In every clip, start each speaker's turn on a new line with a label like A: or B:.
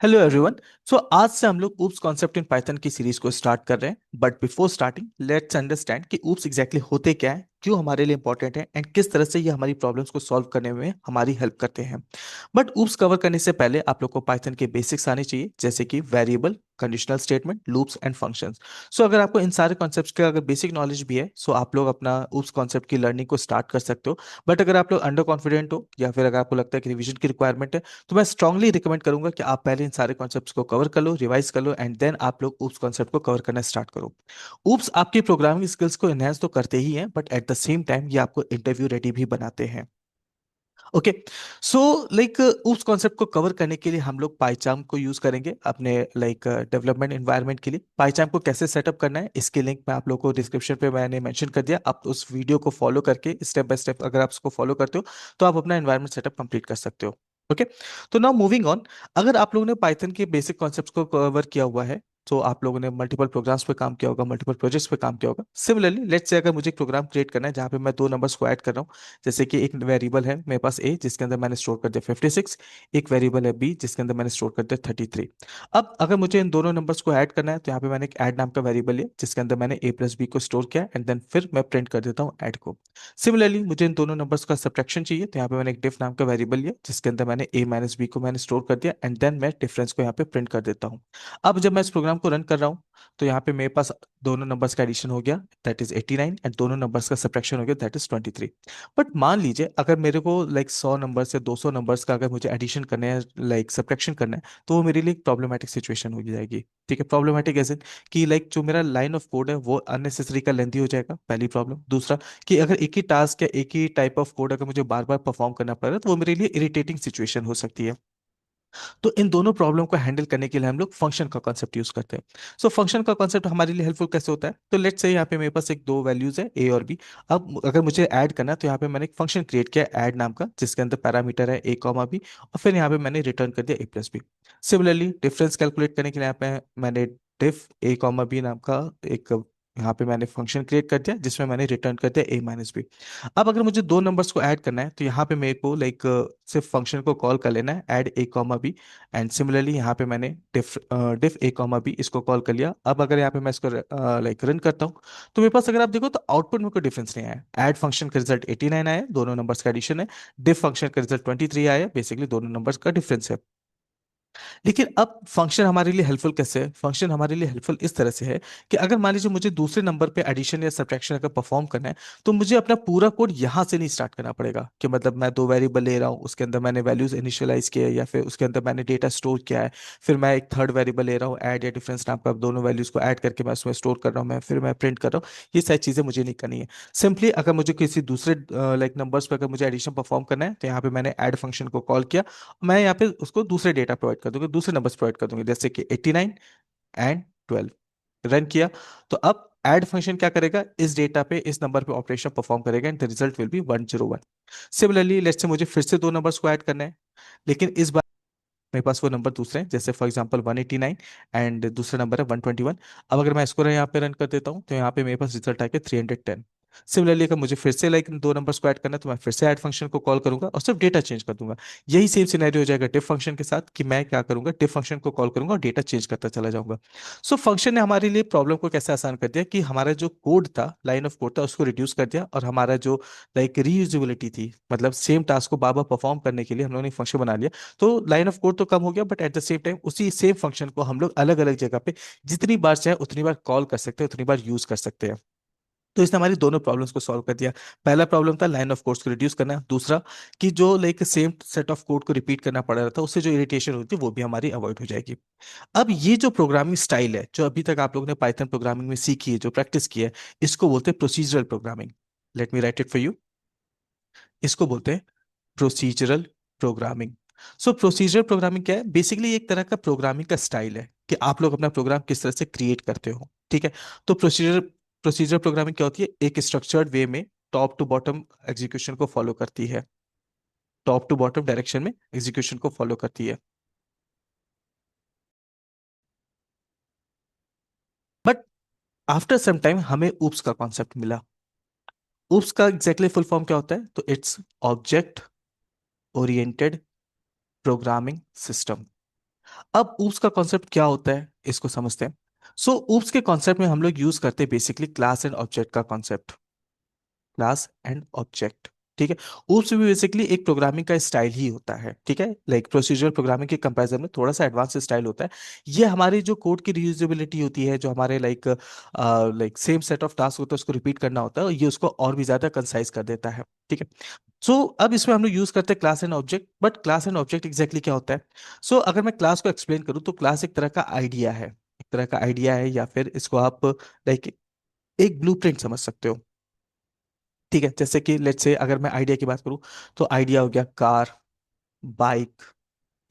A: Hello everyone. सो आज से हम लोग ऊप्स कॉन्सेप्ट इन पाइथन की सीरीज को स्टार्ट कर रहे हैं। But before starting let's understand कि ऊप्स एग्जैक्टली होते क्या है, क्यों हमारे लिए इंपॉर्टेंट है एंड किस तरह से ये हमारी प्रॉब्लम्स को सॉल्व करने में हमारी हेल्प करते हैं। बट ऊप्स कवर करने से पहले आप लोग को पाइथन के बेसिक्स आने चाहिए, जैसे कि variable, conditional statement, loops and functions. So अगर आपको इन सारे कॉन्सेप्ट्स का अगर बेसिक नॉलेज भी है, सो आप लोग अपना ऊप्स कॉन्सेप्ट की लर्निंग को स्टार्ट कर सकते हो। बट अगर आप लोग अंडर कॉन्फिडेंट हो या फिर अगर आपको लगता है कि रिवीजन की रिक्वायरमेंट है, तो मैं स्ट्रांगली रिकमेंड करूंगा कि आप पहले इन सारे कॉन्सेप्ट्स को कवर कर लो, रिवाइज कर लो एंड देन आप लोग ऊप्स कॉन्सेप्ट को कवर करना स्टार्ट करो। ऊप्स आपकी प्रोग्रामिंग स्किल्स को एनहेंस तो करते ही हैं, but at the same time ये आपको इंटरव्यू रेडी भी बनाते हैं। ओके। सो लाइक उस कॉन्सेप्ट को कवर करने के लिए हम लोग पाइचार्म को यूज करेंगे अपने लाइक डेवलपमेंट एनवायरनमेंट के लिए। पाइचार्म को कैसे सेटअप करना है इसके लिंक मैं आप लोग को डिस्क्रिप्शन पे मैंने मेंशन कर दिया। आप उस वीडियो को फॉलो करके स्टेप बाय स्टेप अगर आप उसको फॉलो करते हो तो आप अपना एनवायरनमेंट सेटअप कंप्लीट कर सकते हो। ओके। तो नाउ मूविंग ऑन। अगर आप लोगों ने पाइथन के बेसिक कॉन्सेप्ट्स को कवर किया हुआ है, तो आप लोगों ने मल्टीपल प्रोग्राम्स पे काम किया होगा, मल्टीपल प्रोजेक्ट्स पे काम किया होगा। सिमिलरली लेट्स से अगर मुझे एक प्रोग्राम क्रिएट करना है जहाँ पे मैं दो नंबर्स को ऐड कर रहा हूँ, जैसे कि एक वेरिएबल है मेरे पास ए जिसके अंदर मैंने स्टोर कर दिया 56, एक वेरिएबल है बी जिसके अंदर मैंने स्टोर कर दिया 33। अब अगर मुझे इन दोनों नंबर्स को ऐड करना है तो यहाँ पे मैंने एक ऐड नाम का वेरिएबल लिया जिसके अंदर मैंने ए प्लस बी को स्टोर किया एंड देन फिर मैं प्रिंट कर देता हूँ ऐड को। सिमिलरली मुझे इन दोनों नंबर्स का सब्ट्रैक्शन चाहिए, तो यहाँ पे मैंने एक डिफ नाम का वेरिएबल लिया जिसके अंदर मैंने ए माइनस बी को मैंने स्टोर कर दिया एंड देन मैं डिफरेंस को यहाँ पे प्रिंट कर देता हूँ। अब जब मैं इस प्रोग्राम को रन कर रहा हूँ तो यहाँ पे मेरे पास दोनों नंबर्स का एडिशन हो गया, दैट इज 89, एंड दोनों नंबर्स का सब्ट्रैक्शन हो गया, दैट इज 23। बट मान लीजिए अगर मेरे को लाइक 100 नंबर से 200 नंबर्स का अगर मुझे एडिशन करना है, लाइक सब्ट्रैक्शन करना है, तो वो मेरे लिए एक प्रॉब्लमेटिक सिचुएशन हो जाएगी। ठीक है, प्रॉब्लमेटिक ऐसे कि लाइक जो मेरा लाइन ऑफ कोड है वो अननेसेसरी का लेंथी हो जाएगा, पहली प्रॉब्लम। दूसरा कि अगर एक ही टास्क या एक ही टाइप ऑफ कोड अगर मुझे बार बार परफॉर्म करना पड़ रहा है तो वो मेरे लिए इरिटेटिंग सिचुएशन हो सकती है। तो इन दोनों प्रॉब्लम को हैंडल करने के लिए हम लोग फंक्शन का कॉन्सेप्ट यूज करते हैं। सो फंक्शन का कॉन्सेप्ट हमारे लिए हेल्पफुल कैसे होता है, तो लेट्स से यहाँ पे मेरे पास एक दो वैल्यूज है ए और बी। अब अगर मुझे ऐड करना है तो यहाँ पे मैंने एक फंक्शन क्रिएट किया ऐड नाम का जिसके अंदर पैरामीटर है ए कॉमा बी, और फिर यहाँ पे मैंने रिटर्न कर दिया A plus B. Similarly difference calculate करने के लिए यहाँ पे मैंने डिफ ए कॉमा बी नाम का एक यहाँ पे मैंने फंक्शन क्रिएट कर दिया जिसमें मैंने रिटर्न कर दिया ए माइनस बी। अब अगर मुझे दो नंबर्स को ऐड करना है तो यहाँ पे मेरे को लाइक सिर्फ फंक्शन को कॉल कर लेना है add a comma b, and similarly यहाँ पे मैंने डिफ ए कॉमा बी इसको कॉल कर लिया। अब अगर यहाँ पे मैं इसको लाइक रन करता हूँ तो मेरे पास अगर आप देखो तो आउटपुट में कोई डिफरेंस नहीं आया। ऐड फंक्शन का रिजल्ट 89 आया, दोनों नंबर्स का एडिशन है। डिफ फंक्शन का रिजल्ट 23 आया, बेसिकली दोनों नंबर्स का डिफरेंस है। लेकिन अब फंक्शन हमारे लिए हेल्पफुल कैसे है, फंक्शन हमारे लिए हेल्पफुल इस तरह से है कि अगर मान लीजिए मुझे दूसरे नंबर पे एडिशन या सब्ट्रैक्शन अगर परफॉर्म करना है तो मुझे अपना पूरा कोड यहाँ से नहीं स्टार्ट करना पड़ेगा। कि मतलब मैं दो वेरिएबल ले रहा हूँ, उसके अंदर मैंने वैल्यूज इनिशियलाइज किया है या फिर उसके अंदर मैंने डेटा स्टोर किया है, फिर मैं एक थर्ड वेरिएबल ले रहा हूँ ऐड या डिफरेंस नाम का, अब दोनों वैल्यूज को ऐड करके मैं उसमें स्टोर कर रहा हूँ, मैं फिर मैं प्रिंट कर रहा हूँ। ये सारी चीजें मुझे नहीं करनी है। सिंपली अगर मुझे किसी दूसरे लाइक नंबर्स पर अगर मुझे एडिशन परफॉर्म करना है तो यहाँ पे मैंने ऐड फंक्शन को कॉल किया, मैं यहाँ पे उसको दूसरे डेटा प्रोवाइड कर दूंगा, दूसरे नंबर्स प्रोवाइड कर दूंगा, जैसे कि 89 एंड 12। रन किया तो अब ऐड फंक्शन क्या करेगा, इस डेटा पे इस नंबर पे ऑपरेशन परफॉर्म करेगा and the result will be 101। Similarly let's से मुझे फिर से दो नंबर्स को ऐड करना है, लेकिन इस बार मेरे पास वो नंबर दूसरे हैं, जैसे फॉर एग्जांपल 189 एंड दूसरा नंबर है 121। अब अगर मैं इसको यहाँ पे रन कर देता हूँ तो यहाँ पे मेरे पास रिजल्ट आके 310। सिमिलरली अगर मुझे फिर से लाइक दो नंबर्स को ऐड करना है तो मैं फिर से ऐड फंक्शन को कॉल करूंगा और सिर्फ डेटा चेंज कर दूंगा। यही सेम सिनेरियो हो जाएगा डिफ फंक्शन के साथ कि मैं क्या करूंगा, डिफ फंक्शन को कॉल करूंगा और डेटा चेंज करता चला जाऊंगा। सो फंक्शन ने हमारे लिए प्रॉब्लम को कैसे आसान कर दिया कि हमारा जो कोड था, लाइन ऑफ कोड था, उसको रिड्यूस कर दिया, और हमारा जो लाइक रीयूजेबिलिटी थी, मतलब सेम टास्क को बार बार परफॉर्म करने के लिए हम लोगों ने फंक्शन बना लिया। तो लाइन ऑफ कोड तो कम हो गया, but at the same time उसी सेम फंक्शन को हम लोग अलग अलग जगह पे जितनी बार चाहे उतनी बार कॉल कर सकते हैं, उतनी बार यूज कर सकते हैं। तो इसने हमारी दोनों प्रॉब्लम्स को सॉल्व कर दिया। पहला प्रॉब्लम था लाइन ऑफ कोड्स को रिड्यूस करना, दूसरा कि जो like same set of code को रिपीट करना पड़ रहा था उससे जो इरिटेशन होती है वो भी हमारी अवॉइड हो जाएगी। अब ये जो प्रोग्रामिंग स्टाइल है जो अभी तक आप लोगों ने पाइथन प्रोग्रामिंग में सीखी है, जो प्रैक्टिस की है, इसको बोलते हैं procedural programming. Let me right it for you. इसको बोलते हैं प्रोसीजरल प्रोग्रामिंग। सो प्रोसीजरल प्रोग्रामिंग क्या है, बेसिकली एक तरह का प्रोग्रामिंग का स्टाइल है कि आप लोग अपना प्रोग्राम किस तरह से क्रिएट करते हो। ठीक है। तो प्रोसीजर प्रोग्रामिंग क्या होती है, एक स्ट्रक्चर्ड वे में टॉप टू बॉटम एग्जीक्यूशन को फॉलो करती है, टॉप टू बॉटम डायरेक्शन में एग्जीक्यूशन को फॉलो करती है। बट आफ्टर सम टाइम हमें ऊप्स का कॉन्सेप्ट मिला। ऊप्स का एग्जैक्टली फुल फॉर्म क्या होता है, तो its object oriented programming system. अब ऊप्स का कॉन्सेप्ट क्या होता है इसको समझते हैं। सो ऊप्स के कॉन्सेप्ट में हम लोग यूज करते हैं बेसिकली क्लास एंड ऑब्जेक्ट का कॉन्सेप्ट। क्लास एंड ऑब्जेक्ट, ठीक है। ऊप्स भी बेसिकली एक प्रोग्रामिंग का स्टाइल ही होता है, ठीक है। लाइक प्रोसीजरल प्रोग्रामिंग के कंपैरिजन में थोड़ा सा एडवांस स्टाइल होता है। ये हमारी जो कोड की रीयूजेबिलिटी होती है, जो हमारे like like same set of task होता है उसको रिपीट करना होता है, ये उसको और भी ज्यादा कंसाइज कर देता है, ठीक है। सो अब इसमें हम लोग यूज करते हैं class and object, but class and object exactly क्या होता है। अगर मैं क्लास को एक्सप्लेन करूँ तो क्लास एक तरह का आइडिया है, एक तरह का आइडिया है, या फिर इसको आप लाइक एक ब्लूप्रिंट समझ सकते हो, ठीक है। जैसे कि लेट्स से अगर मैं आइडिया की बात करूं तो आइडिया हो गया कार, बाइक,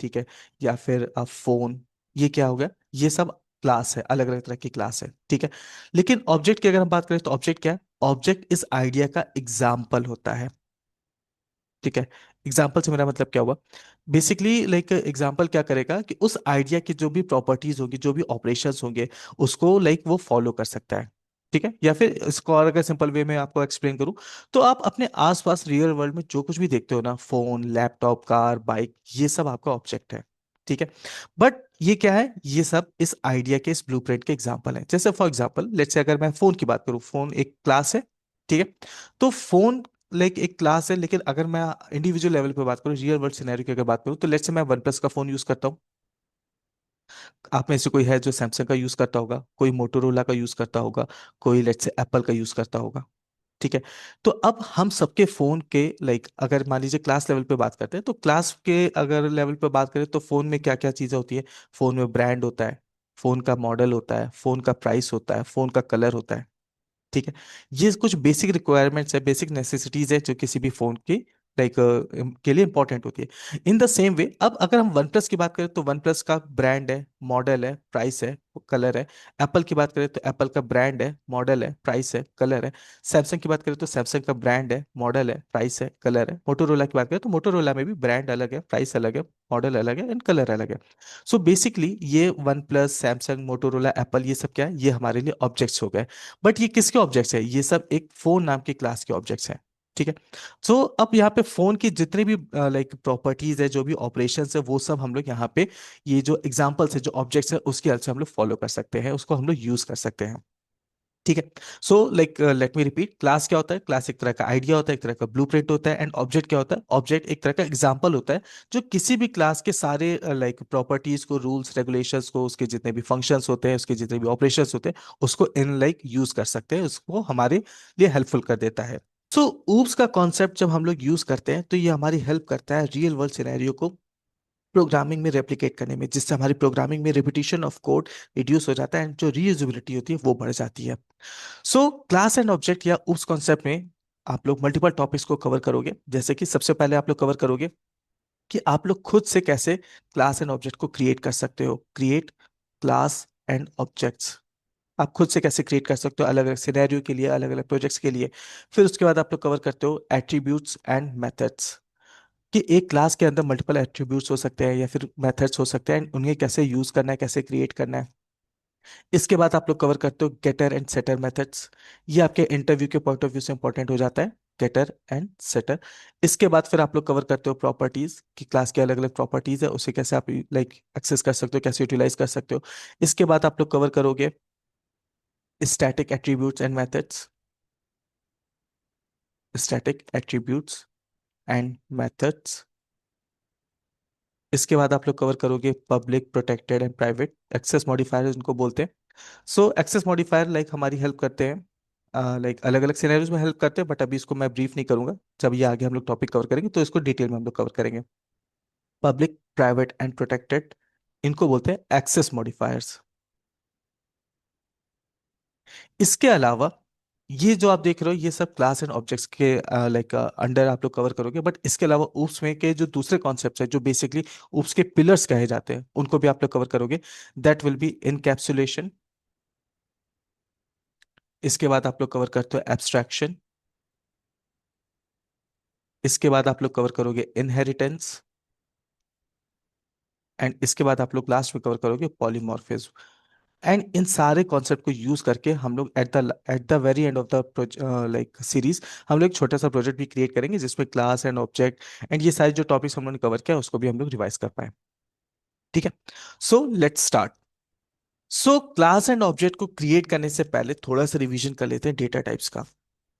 A: ठीक है, या फिर फोन। ये क्या हो गया, ये सब क्लास है, अलग अलग तरह की क्लास है, ठीक है। लेकिन ऑब्जेक्ट की अगर हम बात करें तो ऑब्जेक्ट क्या है, ऑब्जेक्ट इस आइडिया का एग्जाम्पल होता है, ठीक है। एग्जाम्पल से मेरा मतलब क्या हुआ, बेसिकली लाइक एग्जाम्पल क्या करेगा कि उस आइडिया की जो भी प्रॉपर्टीज होगी, जो भी ऑपरेशंस होंगे, उसको लाइक वो फॉलो कर सकता है, ठीक है। या फिर इसको और अगर सिंपल वे में आपको एक्सप्लेन करूं तो आप अपने आसपास रियल वर्ल्ड में जो कुछ भी देखते हो ना, फोन, लैपटॉप, कार, बाइक, ये सब आपका ऑब्जेक्ट है, ठीक है। बट ये क्या है, ये सब इस आइडिया के, इस ब्लूप्रिंट के एग्जाम्पल हैं। जैसे फॉर एग्जाम्पल लेट्स से अगर मैं फोन की बात करूं, फोन एक क्लास है, ठीक है। तो फोन लाइक एक क्लास है, लेकिन अगर मैं इंडिविजुअल लेवल पे बात करूँ, रियल वर्ल्ड सिनेरियो की अगर बात करूँ, तो लेट्स से मैं वन प्लस का फोन यूज करता हूँ। आप में से कोई है जो सैमसंग का यूज करता होगा, कोई मोटोरोला का यूज करता होगा, कोई लेट्स से एप्पल का यूज करता होगा, ठीक है। तो अब हम सबके फोन के लाइक अगर मान लीजिए क्लास लेवल पे बात करते हैं, तो क्लास के अगर लेवल पे बात करें तो फोन में क्या क्या चीजें होती है। फोन में ब्रांड होता है, फोन का मॉडल होता है, फोन का प्राइस होता है, फोन का कलर होता है, ठीक है। ये कुछ बेसिक रिक्वायरमेंट्स है, बेसिक नेसेसिटीज है जो किसी भी फोन की लाइक के लिए इंपॉर्टेंट होती है। इन द सेम वे अब अगर हम वन प्लस की बात करें तो वन प्लस का ब्रांड है, मॉडल है, प्राइस है, कलर है। एप्पल की बात करें तो एप्पल का ब्रांड है, मॉडल है, प्राइस है, कलर है। सैमसंग की बात करें तो सैमसंग का ब्रांड है, मॉडल है, प्राइस है, कलर है। मोटोरोला की बात करें तो मोटोरोला में भी ब्रांड अलग है, प्राइस अलग है, मॉडल अलग है एंड कलर अलग है। सो बेसिकली ये one plus, Samsung, Motorola, Apple, ये सब क्या है, ये हमारे लिए ऑब्जेक्ट्स हो गए। बट ये किसके ऑब्जेक्ट्स है, ये सब एक फोन नाम की क्लास के ऑब्जेक्ट्स हैं, ठीक है। अब यहाँ पे फोन की जितनी भी लाइक प्रॉपर्टीज है, जो भी ऑपरेशंस है, वो सब हम लोग यहाँ पे ये जो एग्जांपल्स है, जो ऑब्जेक्ट्स है, उसकी हेल्प से हम लोग फॉलो कर सकते हैं, उसको हम लोग यूज कर सकते हैं, ठीक है। Like let me repeat, class क्या होता है, क्लास एक तरह का आइडिया होता है, एक तरह का ब्लूप्रिंट होता है। एंड ऑब्जेक्ट क्या होता है, ऑब्जेक्ट एक तरह का एग्जांपल होता है, जो किसी भी क्लास के सारे लाइक प्रॉपर्टीज को, रूल्स रेगुलेशंस को, उसके जितने भी फंक्शंस होते हैं, उसके जितने भी ऑपरेशंस होते हैं, उसको इन लाइक यूज कर सकते हैं, उसको हमारे लिए हेल्पफुल कर देता है। सो ऊप्स का कॉन्सेप्ट जब हम लोग यूज करते हैं तो ये हमारी हेल्प करता है रियल वर्ल्ड सिनेरियो को प्रोग्रामिंग में रेप्लिकेट करने में, जिससे हमारी प्रोग्रामिंग में रिपीटिशन ऑफ कोड रिड्यूस हो जाता है एंड जो रीयूजेबिलिटी होती है वो बढ़ जाती है। क्लास एंड ऑब्जेक्ट या उस कॉन्सेप्ट में आप लोग मल्टीपल टॉपिक्स को कवर करोगे। जैसे कि सबसे पहले आप लोग कवर करोगे कि आप लोग खुद से कैसे क्लास एंड ऑब्जेक्ट को क्रिएट कर सकते हो, क्रिएट क्लास एंड ऑब्जेक्ट्स। आप खुद से कैसे क्रिएट कर सकते हो अलग अलग सिनेरियो के लिए, अलग अलग प्रोजेक्ट्स के लिए। फिर उसके बाद आप लोग कवर करते हो एट्रीब्यूट्स एंड मेथड्स, कि एक क्लास के अंदर मल्टीपल एट्रीब्यूट्स हो सकते हैं या फिर मेथड्स हो सकते हैं and उन्हें कैसे यूज करना है, कैसे क्रिएट करना है। इसके बाद आप लोग कवर करते हो गेटर एंड सेटर मेथड्स। ये आपके इंटरव्यू के पॉइंट ऑफ व्यू से इंपॉर्टेंट हो जाता है, गेटर एंड सेटर। इसके बाद फिर आप लोग कवर करते हो प्रॉपर्टीज, कि क्लास के अलग अलग प्रॉपर्टीज है, उसे कैसे आप लाइक एक्सेस कर सकते हो, कैसे यूटिलाइज कर सकते हो। इसके बाद आप लोग कवर करोगे static attributes and methods, static attributes and methods. इसके बाद आप लोग कवर करोगे public, protected and private access modifier उनको बोलते हैं। एक्सेस मॉडिफायर लाइक हमारी हेल्प करते हैं, लाइक अलग अलग सिनेरियोज में हेल्प करते हैं, बट अभी इसको मैं ब्रीफ नहीं करूंगा। जब ये आगे हम लोग टॉपिक कवर करेंगे तो इसको डिटेल में हम लोग कवर करेंगे। पब्लिक, प्राइवेट एंड प्रोटेक्टेड, इनको बोलते हैं एक्सेस मॉडिफायर्स। इसके अलावा ये जो आप देख रहे हो ये सब क्लास एंड ऑब्जेक्ट्स के लाइक अंडर आप लोग कवर करोगे, बट इसके अलावा ऊप्स में के जो दूसरे कॉन्सेप्ट्स है, जो बेसिकली ऊप्स के पिलर्स कहे जाते हैं, उनको भी आप लोग कवर करोगे। That will be encapsulation. इसके बाद आप लोग कवर करते हो एब्स्ट्रैक्शन। इसके बाद आप लोग कवर करोगे इनहेरिटेंस। एंड इसके बाद आप लोग लास्ट में कवर करोगे पॉलीमॉर्फिज्म। एंड इन सारे कॉन्सेप्ट को यूज करके हम लोग at the very end of the like series हम लोग एक छोटा सा प्रोजेक्ट भी क्रिएट करेंगे, जिसमें क्लास एंड ऑब्जेक्ट एंड ये सारे जो टॉपिक्स हम लोगों ने कवर किया उसको भी हम लोग रिवाइज कर पाए। ठीक है। So let's start. So class and object को क्रिएट करने से पहले थोड़ा सा रिवीजन कर लेते हैं डेटा टाइप्स का।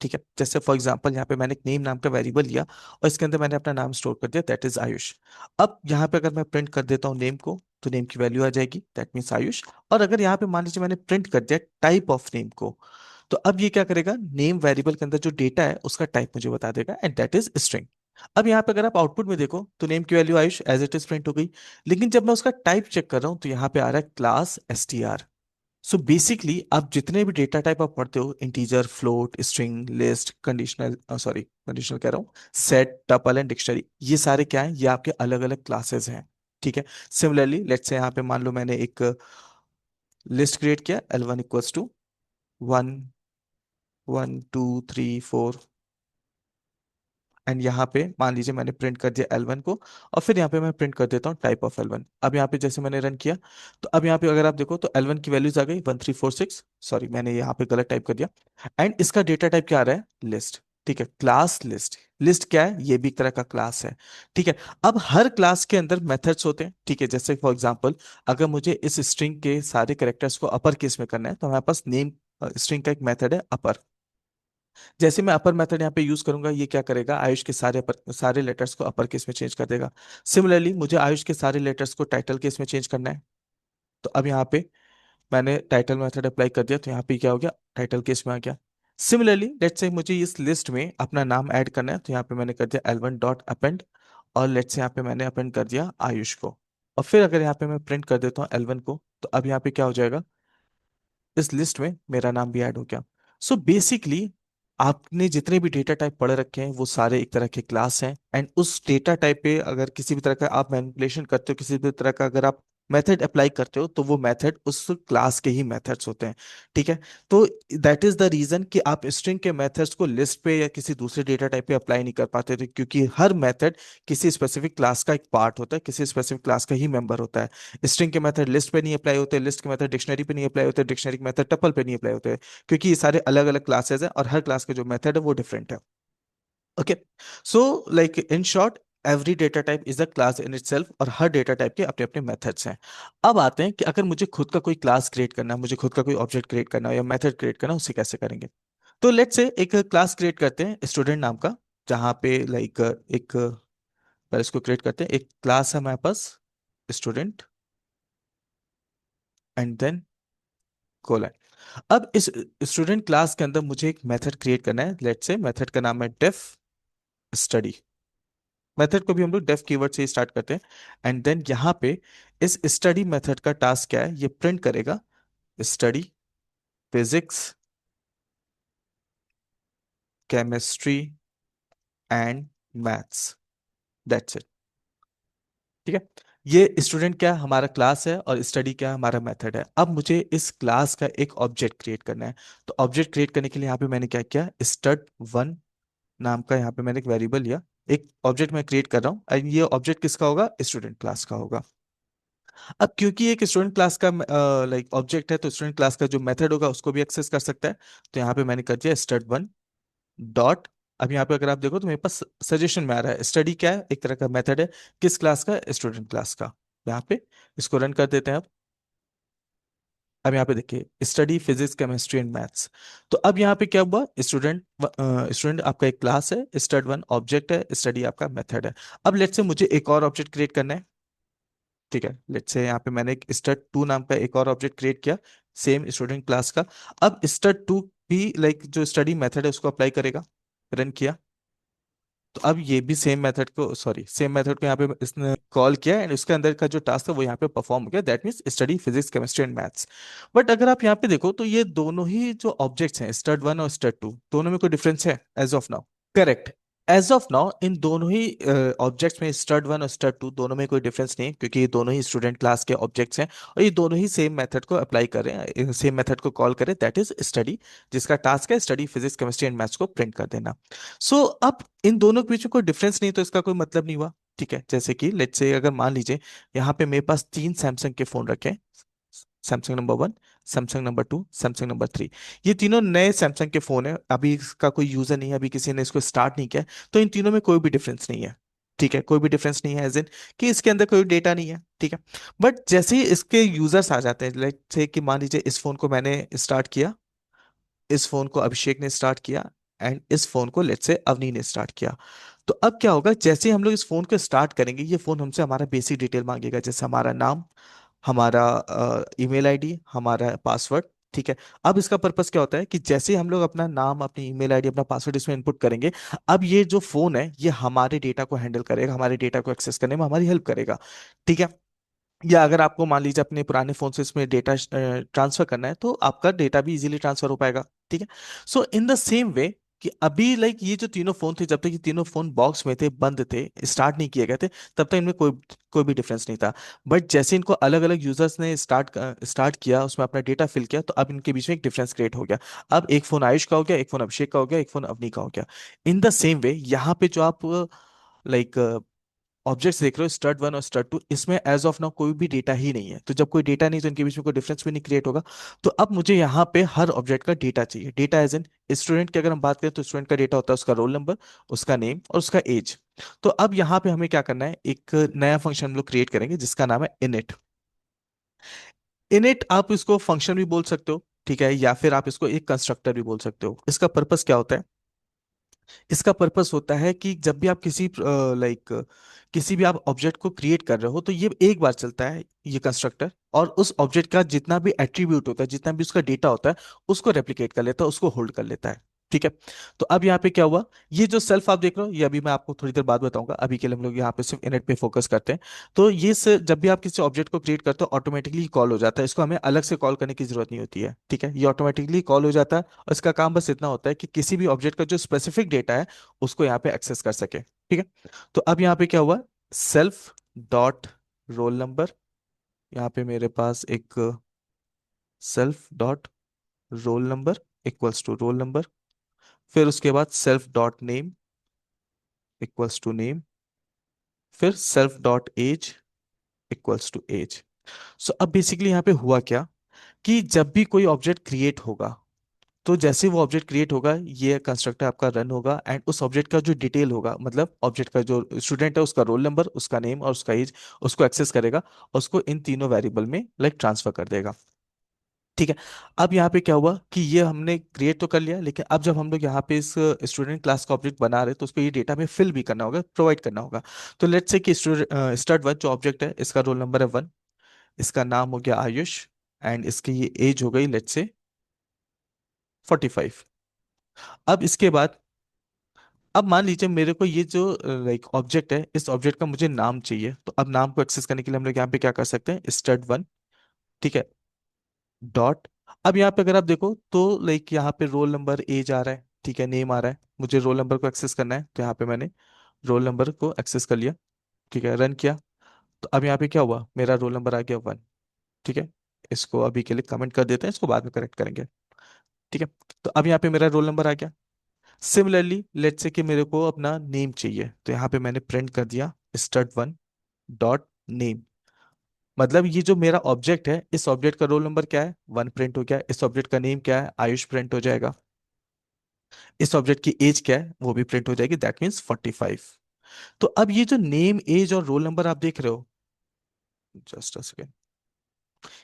A: ठीक है, जैसे फॉर एग्जांपल यहाँ पे मैंने एक नेम नाम का वेरिएबल लिया और इसके अंदर मैंने अपना नाम स्टोर कर दिया, दैट इज आयुष। अब यहाँ पे अगर मैं प्रिंट कर देता हूँ नेम को, तो नेम की वैल्यू आ जाएगी, दैट मीन्स आयुष। और अगर यहाँ पे मान लीजिए मैंने प्रिंट कर दिया टाइप ऑफ नेम को, तो अब ये क्या करेगा, नेम वेरिएबल के अंदर जो डेटा है उसका टाइप मुझे बता देगा, एंड दैट इज स्ट्रिंग। अब यहाँ पे अगर आप आउटपुट में देखो तो नेम की value Ayush as it is print हो गई, लेकिन जब मैं उसका टाइप चेक कर रहा हूँ तो यहाँ पे आ रहा है क्लास str। सो बेसिकली आप जितने भी डेटा टाइप आप पढ़ते हो, integer, float, string, list, conditional, sorry conditional कह रहा हूँ, सेट, टपल एंड डिक्शनरी, ये सारे क्या हैं, ये आपके अलग अलग क्लासेस हैं। ठीक है। सिमिलरली लेट्स से यहाँ पे मान लो मैंने एक लिस्ट क्रिएट किया, L1 इक्वल्स टू 1, 1 2 3 4, एंड यहाँ पे मान लीजिए मैंने प्रिंट कर दिया L1 को, और फिर यहाँ पे मैं प्रिंट कर देता हूँ टाइप ऑफ L1। अब यहाँ पे जैसे मैंने रन किया, तो अब यहाँ पे अगर आप देखो तो L1 की वैल्यूज आ गई 1346, सॉरी मैंने यहाँ पे गलत टाइप कर दिया, एंड इसका डेटा टाइप क्या आ रहा है, लिस्ट। ठीक है, क्लास लिस्ट। लिस्ट क्या है, ये भी एक तरह का क्लास है। ठीक है। अब हर क्लास के अंदर मेथड्स होते हैं। ठीक है, जैसे फॉर एग्जांपल अगर मुझे इस स्ट्रिंग के सारे कैरेक्टर्स को अपर केस में करना है, तो हमारे पास नेम स्ट्रिंग का एक मेथड है अपर। जैसे मैं अपर मेथड यहाँ पे यूज करूंगा, ये क्या करेगा, आयुष के सारे लेटर्स को अपर केस में चेंज कर देगा। सिमिलरली मुझे आयुष के सारे लेटर्स को टाइटल केस में चेंज करना है, तो अब यहाँ पे मैंने टाइटल मेथड अप्लाई कर दिया, तो यहाँ पे क्या हो गया, टाइटल केस में आ गया। सिमिलरली लेट्स से मुझे इस लिस्ट में अपना नाम ऐड करना है, तो यहाँ पे मैंने कर दिया L1 डॉट अपेंड, और लेट्स से यहाँ पे मैंने अपेंड कर दिया आयुष को। और फिर अगर यहाँ पे मैं प्रिंट कर देता हूँ L1 को, तो अब यहाँ पे क्या हो जाएगा, इस लिस्ट में मेरा नाम भी ऐड हो गया। सो बेसिकली आपने जितने भी डेटा टाइप पढ़ रखे हैं वो सारे एक तरह के क्लास हैं, एंड उस डेटा टाइप पे अगर किसी भी तरह का आप मैनिपुलेशन करते हो, किसी भी तरह का अगर आप मेथड अप्लाई करते हो, तो वो मेथड उस क्लास के ही मेथड्स होते हैं। ठीक है। तो दैट इज द रीजन कि आप स्ट्रिंग के मेथड्स को लिस्ट पे या किसी दूसरे डेटा टाइप पे अप्लाई नहीं कर पाते थे, क्योंकि हर मेथड किसी स्पेसिफिक क्लास का एक पार्ट होता है, किसी स्पेसिफिक क्लास का ही मेंबर होता है। स्ट्रिंग के मेथड लिस्ट पे नहीं अप्लाई होते, लिस्ट के मेथड डिक्शनरी पे नहीं अप्लाई होते, डिक्शनरी के मेथड टपल पे नहीं अप्लाई होते, क्योंकि ये सारे अलग अलग क्लासेस हैं और हर क्लास का जो मेथड है वो डिफरेंट है। Okay. So like in short, every data type is a class in itself, और हर डेटा टाइप के अपने अपने मेथड्स हैं। अब आते हैं कि अगर मुझे खुद का कोई क्लास क्रिएट करना है, मुझे खुद का कोई ऑब्जेक्ट क्रिएट करना है या मेथड क्रिएट करना है, उसे कैसे करेंगे। तो लेट्स से एक क्लास क्रिएट करते हैं स्टूडेंट नाम का, जहाँ पे लाइक एक पहले इसको क्रिएट करते हैं, एक क्लास है हमारे पास स्टूडेंट, एंड देन कोलन। अब इस स्टूडेंट क्लास के अंदर मुझे एक मेथड क्रिएट करना है, लेट्स से मेथड का नाम है डेफ स्टडी। मेथड को भी हम लोग डेफ कीवर्ड से ही स्टार्ट करते हैं, एंड देन यहाँ पे इस स्टडी मेथड का टास्क क्या है, ये प्रिंट करेगा study physics chemistry and maths, that's it. ठीक है। ये स्टूडेंट क्या है, हमारा क्लास है, और स्टडी क्या है, हमारा मेथड है। अब मुझे इस क्लास का एक ऑब्जेक्ट क्रिएट करना है। तो ऑब्जेक्ट क्रिएट करने के लिए यहाँ पे मैंने क्या किया, स्टड1 नाम का यहाँ पे मैंने एक वेरिएबल लिया, एक ऑब्जेक्ट मैं क्रिएट कर रहा हूँ, एंड ये ऑब्जेक्ट किसका होगा, स्टूडेंट क्लास का होगा। अब क्योंकि एक स्टूडेंट क्लास का लाइक ऑब्जेक्ट है, तो स्टूडेंट क्लास का जो मेथड होगा उसको भी एक्सेस कर सकता है। तो यहाँ पे मैंने कर दिया स्टड1 डॉट। अब यहाँ पे अगर आप देखो तो मेरे पास सजेशन में आ रहा है, स्टडी क्या है, एक तरह का मेथड है, किस क्लास का, स्टूडेंट क्लास का। यहाँ पे इसको रन कर देते हैं। अब यहाँ पे देखिए study physics chemistry and maths. तो अब यहाँ पे क्या हुआ, स्टूडेंट आपका एक क्लास है, स्टड1 ऑब्जेक्ट है, स्टडी आपका मेथड है। अब लेट्स से मुझे एक और ऑब्जेक्ट क्रिएट करना है। ठीक है, लेट्स से यहाँ पे मैंने एक स्टड2 नाम का एक और ऑब्जेक्ट क्रिएट किया, सेम स्टूडेंट क्लास का। अब स्टड2 भी लाइक जो स्टडी मेथड है उसको अप्लाई करेगा, रन किया, तो अब ये भी सेम मेथड को, सॉरी सेम मेथड को यहाँ पे इसने कॉल किया, एंड उसके अंदर का जो टास्क है वो यहाँ पे परफॉर्म हो गया, that means study physics chemistry and maths. But अगर आप यहाँ पे देखो तो ये दोनों ही जो ऑब्जेक्ट्स हैं, स्टड1 और स्टड2, दोनों में कोई डिफरेंस है as of now. Correct. As of now in दोनों ही ऑब्जेक्ट्स में, स्टड1 और स्टड2 दोनों में कोई डिफरेंस नहीं है, क्योंकि ये दोनों ही स्टूडेंट क्लास के ऑब्जेक्ट्स हैं, और ये दोनों ही सेम मेथड को अप्लाई कर रहे हैं, सेम मेथड को कॉल करें, दैट इज स्टडी, जिसका टास्क है study physics chemistry and maths को प्रिंट कर देना। सो अब इन दोनों के बीच में कोई डिफरेंस नहीं, तो इसका कोई मतलब नहीं हुआ। ठीक है, जैसे कि लेट्स से अगर मान लीजिए यहाँ पे मेरे पास 3 सैमसंग के फोन रखे हैं, Samsung number 1, Samsung number 2, Samsung number 3। ये तीनों नए सैमसंग के फोन है, अभी इसका कोई यूजर नहीं है, अभी किसी ने इसको स्टार्ट नहीं किया है, तो इन तीनों में कोई भी डिफरेंस नहीं है। ठीक है, कोई भी डिफरेंस नहीं है, एज इन कि इसके अंदर कोई डेटा नहीं है, ठीक है। बट जैसे ही इसके यूजर्स आ जाते हैं, लाइक से कि मान लीजिए इस फोन को मैंने स्टार्ट किया, इस फोन को अभिषेक ने स्टार्ट किया, एंड इस फोन को लेट्स से अवनी ने स्टार्ट किया। तो अब क्या होगा, जैसे ही हम लोग इस फोन को स्टार्ट करेंगे, ये फोन हमसे हमारा बेसिक डिटेल मांगेगा, जैसे हमारा नाम, हमारा ईमेल आईडी, हमारा पासवर्ड, ठीक है। अब इसका पर्पस क्या होता है कि जैसे ही हम लोग अपना नाम, अपनी ईमेल आईडी, अपना पासवर्ड इसमें इनपुट करेंगे, अब ये जो फोन है ये हमारे डेटा को हैंडल करेगा, हमारे डेटा को एक्सेस करने में हमारी हेल्प करेगा, ठीक है। या अगर आपको मान लीजिए अपने पुराने फोन से इसमें डेटा ट्रांसफर करना है, तो आपका डेटा भी इजीली ट्रांसफर हो पाएगा, ठीक है। सो इन द सेम वे कि अभी लाइक ये जो तीनों फोन थे, जब तक ये तीनों फोन बॉक्स में थे, बंद थे, स्टार्ट नहीं किए गए थे, तब तक इनमें कोई कोई भी डिफरेंस नहीं था। बट जैसे इनको अलग अलग यूजर्स ने स्टार्ट किया, उसमें अपना डेटा फिल किया, तो अब इनके बीच में एक डिफरेंस क्रिएट हो गया। अब एक फोन आयुष का हो गया, एक फोन अभिषेक का हो गया, एक फोन अवनी का हो गया। इन द सेम वे यहाँ पे जो आप लाइक ऑब्जेक्ट्स देख रहे हो, स्टड वन और स्टड टू, इसमें एज ऑफ नाउ कोई भी डेटा ही नहीं है। तो जब कोई डेटा नहीं, तो इनके बीच में कोई डिफरेंस भी नहीं क्रिएट होगा। तो अब मुझे यहाँ पे हर ऑब्जेक्ट का डेटा चाहिए। डेटा एज इन स्टूडेंट की अगर हम बात करें, तो स्टूडेंट का डेटा होता है उसका रोल नंबर, उसका नेम और उसका एज। तो अब यहाँ पे हमें क्या करना है, एक नया फंक्शन हम लोग क्रिएट करेंगे जिसका नाम है इनिट। इनिट आप इसको फंक्शन भी बोल सकते हो, ठीक है, या फिर आप इसको एक कंस्ट्रक्टर भी बोल सकते हो। इसका पर्पस क्या होता है, इसका पर्पस होता है कि जब भी आप किसी लाइक किसी भी आप ऑब्जेक्ट को क्रिएट कर रहे हो, तो ये एक बार चलता है ये कंस्ट्रक्टर, और उस ऑब्जेक्ट का जितना भी एट्रीब्यूट होता है, जितना भी उसका डेटा होता है, उसको रेप्लिकेट कर लेता है, उसको होल्ड कर लेता है, ठीक है। तो अब यहाँ पे क्या हुआ, ये जो सेल्फ आप देख रहे हो, ये अभी मैं आपको थोड़ी देर बाद बताऊंगा, अभी के लिए हम लोग यहाँ पे सिर्फ इनिट पे फोकस करते हैं। तो ये जब भी आप किसी ऑब्जेक्ट को क्रिएट करते हो, ऑटोमेटिकली कॉल हो जाता है, इसको हमें अलग से कॉल करने की जरूरत नहीं होती है, ठीक है, ये ऑटोमेटिकली कॉल हो जाता है। और इसका काम बस इतना होता है कि किसी भी ऑब्जेक्ट का जो स्पेसिफिक डेटा है, उसको यहाँ पे एक्सेस कर सके, ठीक है। तो अब यहाँ पे क्या हुआ, सेल्फ डॉट रोल नंबर, यहाँ पे मेरे पास एक self dot roll number equals to roll number, फिर उसके बाद self dot name equals to name, फिर self dot age equals to age. So अब बेसिकली यहाँ पे हुआ क्या, कि जब भी कोई ऑब्जेक्ट क्रिएट होगा, तो जैसे वो ऑब्जेक्ट क्रिएट होगा, ये कंस्ट्रक्टर आपका रन होगा, एंड उस ऑब्जेक्ट का जो डिटेल होगा, मतलब ऑब्जेक्ट का जो स्टूडेंट है, उसका रोल नंबर, उसका नेम और उसका एज, उसको एक्सेस करेगा, और उसको इन तीनों वेरिएबल में लाइक ट्रांसफर कर देगा, ठीक है। अब यहाँ पे क्या हुआ कि ये हमने क्रिएट तो कर लिया, लेकिन अब जब हम लोग यहाँ पे इस स्टूडेंट क्लास का ऑब्जेक्ट बना रहे हैं, तो उसको ये डेटा में फिल भी करना होगा, प्रोवाइड करना होगा। तो लेट्स से कि स्टूडेंट वन जो ऑब्जेक्ट है, इसका रोल नंबर है 1, इसका नाम हो गया आयुष, एंड इसकी ये एज हो गई लेट्स से 45। अब इसके बाद, अब मान लीजिए मेरे को ये जो लाइक ऑब्जेक्ट है, इस ऑब्जेक्ट का मुझे नाम चाहिए, तो अब नाम को एक्सेस करने के लिए हम लोग यहाँ पे क्या कर सकते हैं, स्टड वन, ठीक है, डॉट। अब यहाँ पे अगर आप देखो, तो लाइक यहाँ पे रोल नंबर एज आ रहा है, ठीक है, नेम आ रहा है, मुझे रोल नंबर को एक्सेस करना है, तो यहाँ पे मैंने रोल नंबर को एक्सेस कर लिया, ठीक है, रन किया। तो अब यहाँ पे क्या हुआ, मेरा रोल नंबर आ गया 1, ठीक है। इसको अभी के लिए कमेंट कर देते हैं, इसको बाद में करेक्ट करेंगे, ठीक है। तो अब यहाँ पे मेरा रोल नंबर आ गया। सिमिलरली लेट्स से कि मेरे को अपना नेम चाहिए, तो यहाँ पे मैंने प्रिंट कर दिया स्टड वन डॉट नेम। मतलब ये जो मेरा ऑब्जेक्ट है, इस ऑब्जेक्ट का रोल नंबर क्या है, 1 प्रिंट हो गया, इस ऑब्जेक्ट का नेम क्या है, आयुष प्रिंट हो जाएगा, इस ऑब्जेक्ट की एज क्या है, वो भी प्रिंट हो जाएगी, दैट मीन्स 45। तो अब ये जो नेम एज और रोल नंबर आप देख रहे हो, जस्ट अ सेकेंड,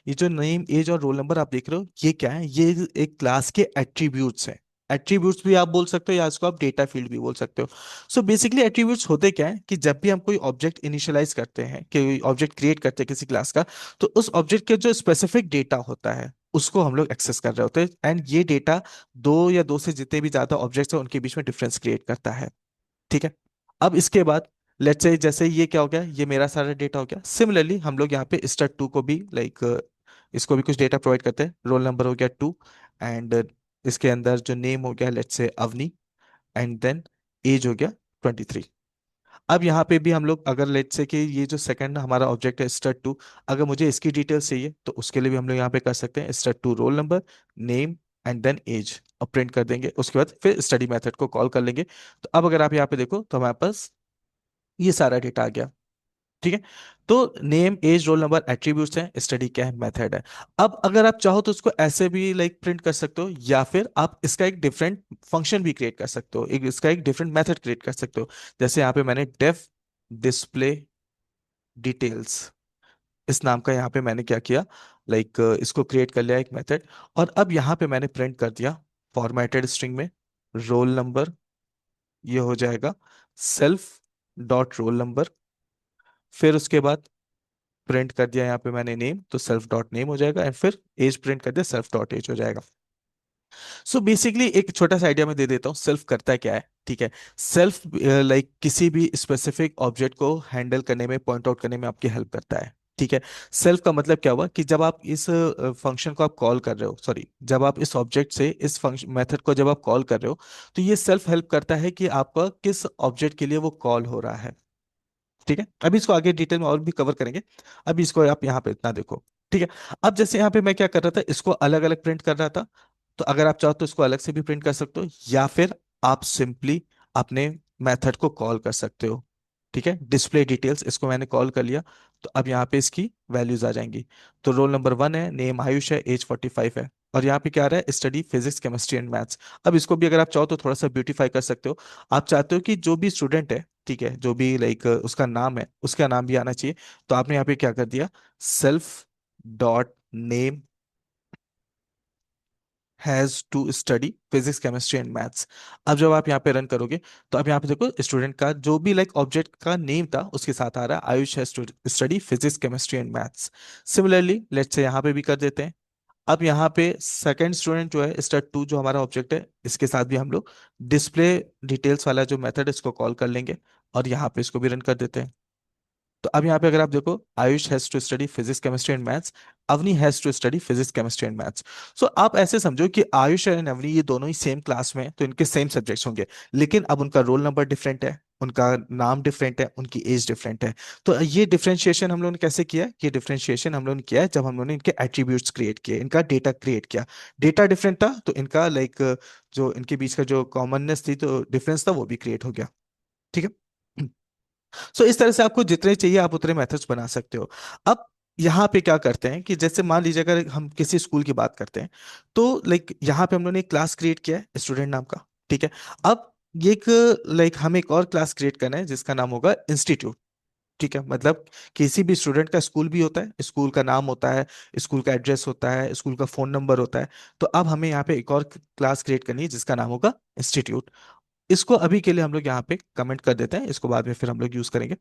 A: ये जो नेम एज और रोल नंबर आप देख रहे हो, ये क्या है, ये एक क्लास के एट्रीब्यूट्स हैं। एट्रीब्यूट्स भी आप बोल सकते हो, या इसको आप डेटा फील्ड भी बोल सकते हो। सो बेसिकली एट्रीब्यूट्स होते क्या है, कि जब भी हम कोई ऑब्जेक्ट इनिशियलाइज करते हैं, कोई ऑब्जेक्ट क्रिएट करते हैं किसी क्लास का, तो उस ऑब्जेक्ट के जो स्पेसिफिक डेटा होता है, उसको हम लोग एक्सेस कर रहे होते हैं, एंड ये डेटा दो या दो से जितने भी ज्यादा ऑब्जेक्ट्स हैं उनके बीच में डिफरेंस क्रिएट करता है, ठीक है। अब इसके बाद लेट्स से जैसे ये क्या हो गया, ये मेरा सारा डेटा हो गया। सिमिलरली हम लोग यहाँ पे स्टार्ट टू को भी लाइक इसको भी कुछ डेटा प्रोवाइड करते हैं, रोल नंबर हो गया 2, एंड इसके अंदर जो नेम हो गया let's say Avani, and then as हो गया 23। अब यहाँ पे भी हम लोग अगर लेट्स से कि ये जो सेकंड हमारा ऑब्जेक्ट है स्टार्ट टू, अगर मुझे इसकी डिटेल्स चाहिए, तो उसके लिए भी हम लोग यहाँ पे कर सकते हैं start to roll number, name and then age, और प्रिंट कर देंगे, उसके बाद फिर स्टडी मेथड को कॉल कर लेंगे। तो अब अगर आप यहाँ पे देखो, तो हमारे पास ये सारा डेटा आ गया, ठीक है। तो name age roll number attributes हैं, स्टडी क्या है, मेथड है। अब अगर आप चाहो तो इसको ऐसे भी लाइक प्रिंट कर सकते हो, या फिर आप इसका एक डिफरेंट फंक्शन भी क्रिएट कर सकते हो, एक इसका एक डिफरेंट मेथड क्रिएट कर सकते हो। जैसे यहाँ पे मैंने डेफ डिस्प्ले डिटेल्स, इस नाम का यहाँ पे मैंने क्या किया, लाइक इसको क्रिएट कर लिया एक मेथड। और अब यहाँ पे मैंने प्रिंट कर दिया फॉर्मेटेड स्ट्रिंग में रोल नंबर, ये हो जाएगा सेल्फ डॉट रोल नंबर। फिर उसके बाद प्रिंट कर दिया यहाँ पे मैंने नेम, तो सेल्फ डॉट नेम हो जाएगा, एंड फिर एज प्रिंट कर दिया, सेल्फ डॉट एज हो जाएगा। सो बेसिकली एक छोटा सा आइडिया मैं दे देता हूँ सेल्फ करता है क्या है। ठीक है, सेल्फ लाइक किसी भी स्पेसिफिक ऑब्जेक्ट को हैंडल करने में, पॉइंट आउट करने में आपकी हेल्प करता है। ठीक है, सेल्फ का मतलब क्या हुआ कि जब आप इस फंक्शन को आप कॉल कर रहे हो, सॉरी, जब आप इस ऑब्जेक्ट से इस फंक्शन मेथड को जब आप कॉल कर रहे हो, तो ये सेल्फ हेल्प करता है कि आपका किस ऑब्जेक्ट के लिए वो कॉल हो रहा है। ठीक है, अभी इसको आगे डिटेल में और भी कवर करेंगे, अभी इसको आप यहाँ पे इतना देखो। ठीक है, अब जैसे यहाँ पे मैं क्या कर रहा था, इसको अलग अलग प्रिंट कर रहा था, तो अगर आप चाहो तो इसको अलग से भी प्रिंट कर सकते हो, या फिर आप सिंपली अपने मेथड को कॉल कर सकते हो। ठीक है, डिस्प्ले डिटेल्स, इसको मैंने कॉल कर लिया, तो अब यहाँ पे इसकी वैल्यूज आ जाएंगी। तो रोल नंबर 1 है, नेम आयुष है, एज 45 है, और यहाँ पे क्या आ रहा है, study physics chemistry and maths. अब इसको भी अगर आप चाहो तो थोड़ा सा ब्यूटीफाई कर सकते हो। आप चाहते हो कि जो भी स्टूडेंट है, ठीक है, जो भी लाइक उसका नाम है, उसका नाम भी आना चाहिए, तो आपने यहाँ पे क्या कर दिया, self dot name has to study physics chemistry and maths. अब जब आप यहाँ पे रन करोगे, तो अब यहाँ पे देखो स्टूडेंट का जो भी लाइक ऑब्जेक्ट का नेम था उसके साथ आ रहा है Ayush has to study physics chemistry and maths. Similarly let's say यहाँ पे भी कर देते हैं। अब यहाँ पे सेकंड स्टूडेंट जो है स्टार टू, जो हमारा ऑब्जेक्ट है, इसके साथ भी हम लोग डिस्प्ले डिटेल्स वाला जो मेथड है इसको कॉल कर लेंगे, और यहाँ पे इसको भी रन कर देते हैं। तो अब यहाँ पे अगर आप देखो, Ayush has to study physics chemistry and maths, Avni has to study physics chemistry and maths. So आप ऐसे समझो कि आयुष और अवनी ये दोनों ही सेम क्लास में हैं, तो इनके सेम सब्जेक्ट्स होंगे, लेकिन अब उनका रोल नंबर डिफरेंट है, उनका नाम डिफरेंट है, उनकी एज डिफरेंट है। तो ये डिफरेंशिएशन हम लोगों ने कैसे किया है? ये डिफरेंशिएशन हम लोगों ने किया है जब हम लोगों ने इनके एट्रीब्यूट्स क्रिएट किए, इनका डेटा क्रिएट किया। डेटा डिफरेंट था, तो इनका लाइक जो इनके बीच का जो कॉमननेस थी, तो डिफरेंस था, वो भी क्रिएट हो गया। ठीक है, सो इस तरह से आपको जितने चाहिए आप उतने मेथड्स बना सकते हो। अब यहाँ पे क्या करते हैं कि जैसे मान लीजिए अगर हम किसी स्कूल की बात करते हैं, तो लाइक यहाँ पे हम लोगों ने एक क्लास क्रिएट किया है स्टूडेंट नाम का। ठीक है, अब ये एक लाइक हमें एक और क्लास क्रिएट करना है जिसका नाम होगा इंस्टीट्यूट। ठीक है, मतलब किसी भी स्टूडेंट का स्कूल भी होता है, स्कूल का नाम होता है, स्कूल का एड्रेस होता है, स्कूल का फोन नंबर होता है। तो अब हमें यहाँ पे एक और क्लास क्रिएट करनी है जिसका नाम होगा इंस्टीट्यूट। इसको अभी के लिए हम लोग यहाँ पे कमेंट कर देते हैं, इसको बाद में फिर हम लोग यूज करेंगे।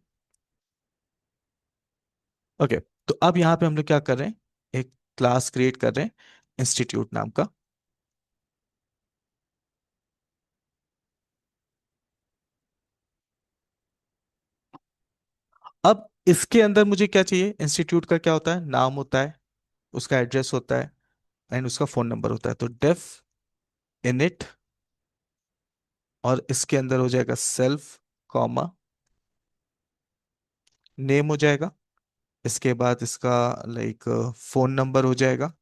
A: ओके, तो अब यहाँ पे हम लोग क्या कर रहे हैं, एक क्लास क्रिएट कर रहे हैं इंस्टीट्यूट नाम का। अब इसके अंदर मुझे क्या चाहिए, इंस्टीट्यूट का क्या होता है, नाम होता है, उसका एड्रेस होता है, एंड उसका फोन नंबर होता है। तो डेफ इनिट, और इसके अंदर हो जाएगा सेल्फ कॉमा नेम हो जाएगा, इसके बाद इसका लाइक फोन नंबर हो जाएगा,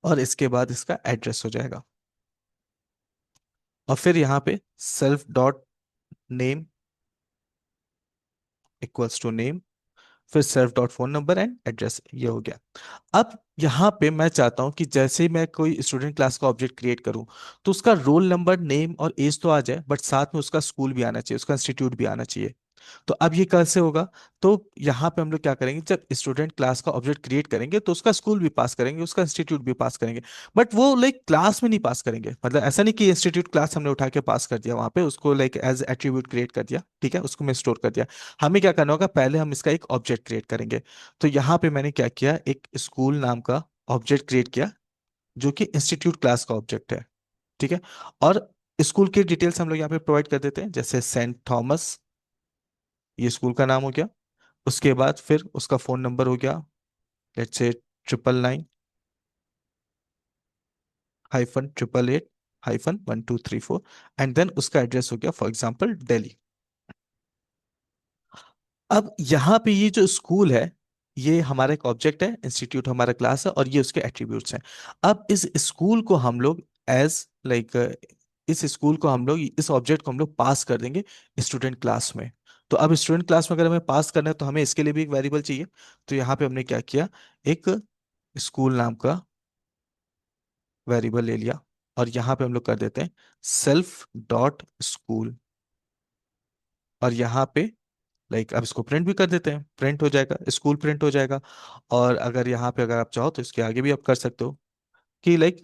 A: और इसके बाद इसका एड्रेस हो जाएगा। और फिर यहाँ पे self dot name equals to name, फिर self dot phone number and address, ये हो गया। अब यहाँ पे मैं चाहता हूँ कि जैसे ही मैं कोई स्टूडेंट क्लास का ऑब्जेक्ट क्रिएट करूँ, तो उसका रोल नंबर, नेम और एज तो आ जाए, बट साथ में उसका स्कूल भी आना चाहिए, उसका इंस्टीट्यूट भी आना चाहिए। तो अब ये कैसे होगा? तो यहाँ पे हम लोग क्या करेंगे, जब स्टूडेंट क्लास का ऑब्जेक्ट क्रिएट करेंगे तो उसका स्कूल भी पास करेंगे, उसका इंस्टीट्यूट भी पास करेंगे, बट वो लाइक क्लास में नहीं पास करेंगे। मतलब ऐसा नहीं कि इंस्टीट्यूट क्लास हमने उठा के पास कर दिया, वहां पे उसको लाइक एज एट्रीब्यूट क्रिएट कर दिया, ठीक है, उसको मैं स्टोर कर दिया। हमें क्या करना होगा, पहले हम इसका एक ऑब्जेक्ट क्रिएट करेंगे। तो यहाँ पे मैंने क्या किया, एक स्कूल नाम का ऑब्जेक्ट क्रिएट किया, जो कि इंस्टीट्यूट क्लास का ऑब्जेक्ट है। ठीक है, और स्कूल की डिटेल्स हम लोग यहाँ पे प्रोवाइड कर देते हैं, जैसे सेंट थॉमस, ये स्कूल का नाम हो गया। उसके बाद फिर उसका फोन नंबर हो गया, लेट्स से 999-888-123 4, एंड देन उसका एड्रेस हो गया फॉर एग्जांपल दिल्ली। अब यहाँ पे ये जो स्कूल है, ये हमारा एक ऑब्जेक्ट है, इंस्टीट्यूट हमारा क्लास है, और ये उसके एट्रीब्यूट्स हैं। अब इस स्कूल को हम लोग एज लाइक इस स्कूल को हम लोग, इस ऑब्जेक्ट को हम लोग पास कर देंगे स्टूडेंट क्लास में। तो अब स्टूडेंट क्लास में अगर हमें पास करना है, तो हमें इसके लिए भी एक वेरिएबल चाहिए। तो यहाँ पे हमने क्या किया, एक स्कूल नाम का वेरिएबल ले लिया, और यहाँ पे हम लोग कर देते हैं सेल्फ डॉट स्कूल। और यहाँ पे लाइक अब इसको प्रिंट भी कर देते हैं, प्रिंट हो जाएगा, स्कूल प्रिंट हो जाएगा। और अगर यहाँ पे अगर आप चाहो तो इसके आगे भी आप कर सकते हो कि like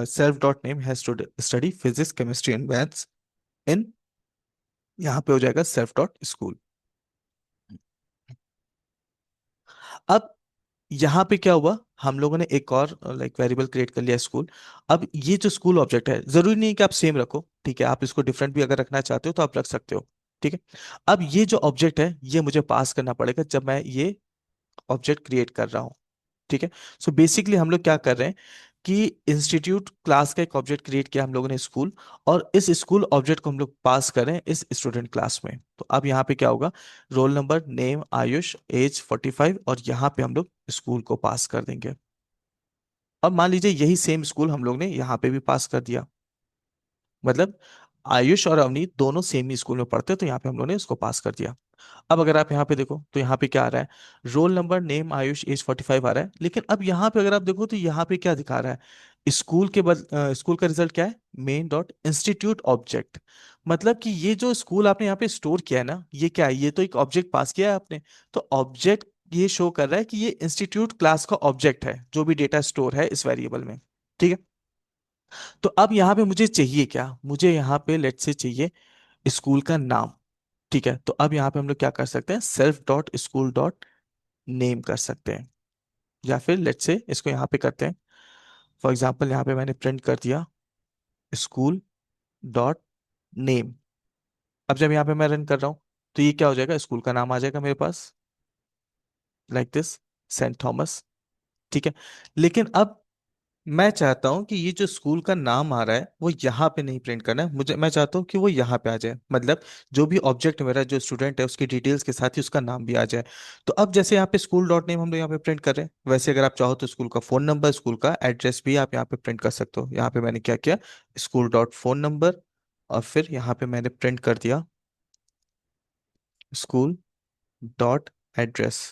A: self dot name has to study physics chemistry and maths in, यहाँ पे हो जाएगा सेल्फ डॉट स्कूल। अब यहाँ पे क्या हुआ, हम लोगों ने एक और लाइक वेरिएबल क्रिएट कर लिया स्कूल। अब ये जो स्कूल ऑब्जेक्ट है, जरूरी नहीं कि आप सेम रखो, ठीक है, आप इसको डिफरेंट भी अगर रखना चाहते हो तो आप रख सकते हो। ठीक है। अब ये जो ऑब्जेक्ट है ये मुझे पास करना पड़ेगा जब मैं ये ऑब्जेक्ट क्रिएट कर रहा हूँ। ठीक है। सो बेसिकली हम लोग क्या कर रहे हैं कि इंस्टीट्यूट क्लास का एक ऑब्जेक्ट क्रिएट किया हम लोगों ने स्कूल, और इस स्कूल ऑब्जेक्ट को हम लोग पास कर रहे हैं इस स्टूडेंट क्लास में। तो अब यहाँ पे क्या होगा, roll number, name Ayush, age 45, और यहाँ पे हम लोग स्कूल को पास कर देंगे। और मान लीजिए यही सेम स्कूल हम लोग ने यहाँ पे भी पास कर दिया, मतलब आयुष और अवनीत दोनों सेम ही स्कूल में पढ़ते हैं, तो यहाँ पे हम लोग ने इसको पास कर दिया। अब अगर आप यहाँ पे देखो तो यहाँ पे क्या आ रहा है, roll number, name Ayush, age 45 आ रहा है। लेकिन अब यहाँ पे अगर आप देखो तो यहाँ पे क्या दिखा रहा है, स्कूल के स्कूल का रिजल्ट क्या है, मेन डॉट इंस्टीट्यूट ऑब्जेक्ट। मतलब कि ये जो स्कूल आपने यहाँ पे स्टोर किया है ना, ये क्या है, ये तो एक ऑब्जेक्ट पास किया है आपने। तो ऑब्जेक्ट ये शो कर रहा है कि ये इंस्टीट्यूट क्लास का ऑब्जेक्ट है जो भी डेटा स्टोर है इस वेरिएबल में। ठीक है। तो अब यहाँ पे मुझे चाहिए क्या, मुझे यहाँ पे लेट से चाहिए स्कूल का नाम। ठीक है। तो अब यहाँ पे हम लोग क्या कर सकते हैं, self dot school dot name कर सकते हैं, या फिर लेट्स से इसको यहाँ पे करते हैं। फॉर एग्जाम्पल यहाँ पे मैंने प्रिंट कर दिया स्कूल डॉट नेम। अब जब यहाँ पे मैं रन कर रहा हूँ तो ये क्या हो जाएगा, स्कूल का नाम आ जाएगा मेरे पास, लाइक दिस, सेंट थॉमस। ठीक है। लेकिन अब मैं चाहता हूं कि ये जो स्कूल का नाम आ रहा है वो यहाँ पे नहीं प्रिंट करना है मुझे, मैं चाहता हूँ कि वो यहाँ पे आ जाए, मतलब जो भी ऑब्जेक्ट मेरा जो स्टूडेंट है उसकी डिटेल्स के साथ ही उसका नाम भी आ जाए। तो अब जैसे यहाँ पे स्कूल डॉट नेम हम लोग यहाँ पे प्रिंट कर रहे हैं, वैसे अगर आप चाहो तो स्कूल का फोन नंबर, स्कूल का एड्रेस भी आप यहाँ पे प्रिंट कर सकते हो। यहाँ पे मैंने क्या किया, स्कूल डॉट फोन नंबर, और फिर यहाँ पे मैंने प्रिंट कर दिया स्कूल डॉट एड्रेस।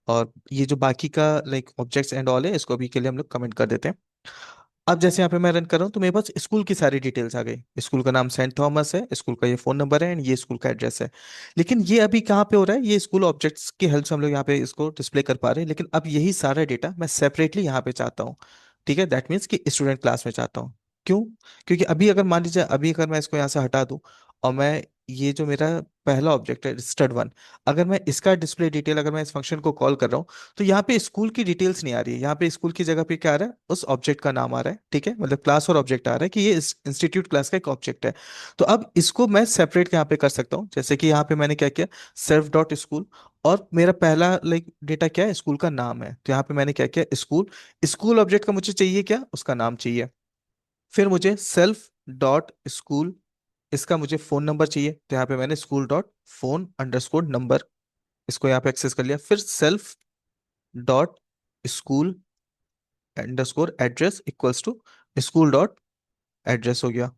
A: और ये जो बाकी का लाइक ऑब्जेक्ट्स एंड ऑल है इसको अभी के लिए हम लोग कमेंट कर देते हैं। अब जैसे यहाँ पे मैं रन कर रहा हूँ तो मेरे पास स्कूल की सारी डिटेल्स आ गई, स्कूल का नाम सेंट थॉमस है, स्कूल का ये फोन नंबर है, एंड ये स्कूल का एड्रेस है। लेकिन ये अभी कहाँ पे हो रहा है, ये स्कूल ऑब्जेक्ट्स की हेल्प से हम लोग यहाँ पे इसको डिस्प्ले कर पा रहे हैं, लेकिन अब यही सारा डेटा मैं सेपरेटली यहाँ पे चाहता हूँ। ठीक है, दैट मीन्स कि स्टूडेंट क्लास में चाहता हूँ। क्यों, क्योंकि अभी अगर मान लीजिए अभी अगर मैं इसको यहाँ से हटा दूँ और मैं ये जो मेरा पहला ऑब्जेक्ट है स्टड 1, अगर मैं इसका डिस्प्ले डिटेल अगर मैं इस फंक्शन को कॉल कर रहा हूँ तो यहाँ पे स्कूल की डिटेल्स नहीं आ रही है, यहाँ पे स्कूल की जगह पे क्या आ रहा है, उस ऑब्जेक्ट का नाम आ रहा है। ठीक है, मतलब क्लास और ऑब्जेक्ट आ रहा है कि ये इंस्टीट्यूट क्लास का एक ऑब्जेक्ट है। तो अब इसको मैं सेपरेट यहाँ पे कर सकता हूँ, जैसे कि यहाँ पे मैंने क्या किया, सेल्फ डॉट स्कूल, और मेरा पहला लाइक डेटा क्या है, स्कूल का नाम है, तो यहाँ पे मैंने क्या किया, स्कूल, स्कूल ऑब्जेक्ट का मुझे चाहिए क्या, उसका नाम चाहिए। फिर मुझे सेल्फ डॉट स्कूल, इसका मुझे फोन नंबर चाहिए, तो यहाँ पे मैंने school dot phone underscore number, इसको यहाँ पे एक्सेस कर लिया। फिर self dot school underscore address equals to school dot address हो गया।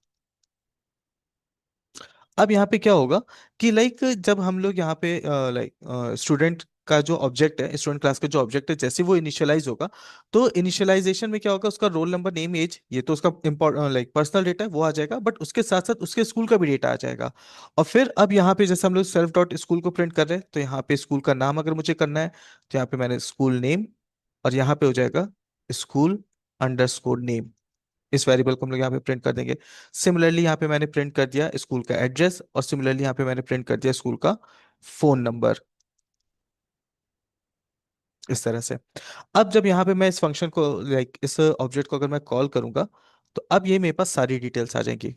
A: अब यहाँ पे क्या होगा कि लाइक जब हम लोग यहाँ पे लाइक स्टूडेंट का जो ऑब्जेक्ट है, स्टूडेंट क्लास का जो ऑब्जेक्ट है, जैसे वो इनिशियलाइज होगा तो इनिशियलाइजेशन में क्या होगा, उसका रोल नंबर, नेम, एज, ये तो उसका इम्पोर्ट लाइक पर्सनल डेटा है वो आ जाएगा, बट उसके साथ साथ उसके स्कूल का भी डेटा आ जाएगा। और फिर अब यहाँ पे जैसे हम लोग सेल्फ डॉट स्कूल को प्रिंट कर रहे हैं तो यहाँ पे स्कूल का नाम अगर मुझे करना है तो यहाँ पे मैंने स्कूल नेम, और यहाँ पे हो जाएगा स्कूल अंडरस्कोर नेम, इस वेरिएबल को हम लोग यहाँ पे प्रिंट कर देंगे। सिमिलरली यहाँ पे मैंने प्रिंट कर दिया स्कूल का एड्रेस, और सिमिलरली यहाँ पे मैंने प्रिंट कर दिया स्कूल का फोन नंबर, इस तरह से। अब जब यहाँ पे मैं इस फंक्शन को लाइक इस ऑब्जेक्ट को अगर मैं कॉल करूंगा तो अब ये मेरे पास सारी डिटेल्स आ जाएंगी।